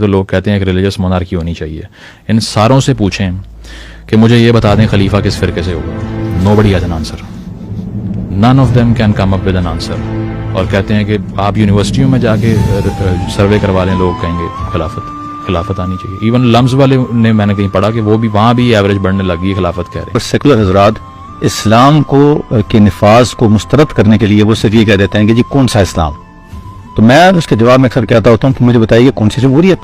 تو لوگ کہتے ہیں کہ ریلیجس مونارکی ہونی چاہیے. ان ساروں سے پوچھیں کہ مجھے یہ بتا دیں خلیفہ کس فرقے سے ہوگا. nobody has an answer. none of them can come up with an answer. اور کہتے ہیں کہ آپ یونیورسٹیوں میں جا کے سروے کروا لیں, لوگ کہیں گے خلافت آنی چاہیے. ایون لمز والے نے میں نے کہیں پڑھا کہ وہ بھی وہاں بھی ایوریج بڑھنے لگی, خلافت کہہ رہے ہیں. سیکولر حضرات اسلام کو کے نفاذ کو مسترد کرنے کے لیے وہ صرف یہ کہہ دیتے ہیں کہ جی کون سا اسلام. تو میں اس کے جواب میں اکثر کہتا ہوتا ہوں کہ مجھے بتائیے کون سی جمہوریت.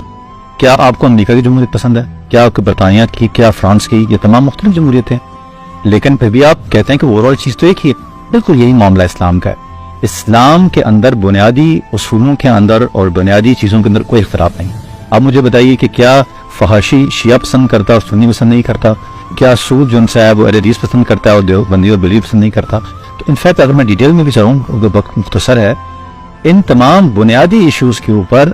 کیا آپ کو امریکہ کی جمہوریت پسند ہے, کیا آپ کو برطانیہ کی, کیا فرانس کی, یہ تمام مختلف جمہوریتیں ہیں, لیکن پھر بھی آپ کہتے ہیں کہ اوور آل چیز تو ایک ہی ہے. بالکل یہی معاملہ اسلام کا ہے. اسلام کے اندر بنیادی اصولوں کے اندر اور بنیادی چیزوں کے اندر کوئی اختلاف نہیں. آپ مجھے بتائیے کہ کیا فحاشی شیعہ پسند کرتا اور سنی پسند نہیں کرتا, کیا سود جو ہے وہ اہل حدیث پسند کرتا ہے اور دیوبندی اور بریلوی پسند نہیں کرتا. تو انفیکٹ اگر میں ڈیٹیل میں بھی چاہوں, وقت مختصر ہے, ان تمام بنیادی ایشوز کے اوپر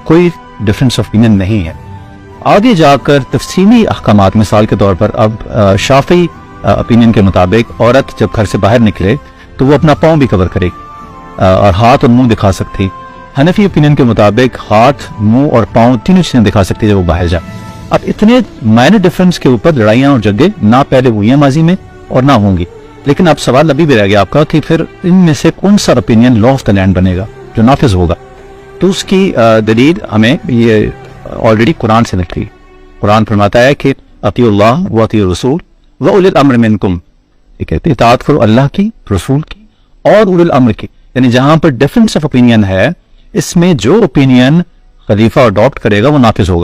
کوئی ڈفرینس آف اوپینین نہیں ہے. آگے جا کر تفصیلی احکامات, مثال کے طور پر اب شافعی اوپینین کے مطابق عورت جب گھر سے باہر نکلے تو وہ اپنا پاؤں بھی کور کرے اور ہاتھ اور منہ دکھا سکتی. حنفی اوپینین کے مطابق ہاتھ, منہ اور پاؤں تینوں چیزیں دکھا سکتی جب وہ باہر جائے. اب اتنے مائنر ڈفرینس کے اوپر لڑائیاں اور جنگیں نہ پہلے ہوئی ہیں ماضی میں اور نہ ہوں گی. لیکن اب سوال ابھی بھی رہ گیا آپ کا کہ پھر ان میں سے کون سا opinion law of the land بنے گا جو نافذ ہوگا. تو اس کی دلیل ہمیں یہ آلریڈی قرآن سے نکلی. قرآن فرماتا ہے کہ اطیعوا اللہ و اطیعوا الرسول و اولی الامر منکم. یہ کہتے ہیں اطاعت کرو اللہ کی, رسول کی اور اولی الامر کی. یعنی جہاں پر ڈفرینس آف اوپینین ہے, اس میں جو اوپینین خلیفہ اڈاپٹ کرے گا وہ نافذ ہوگا.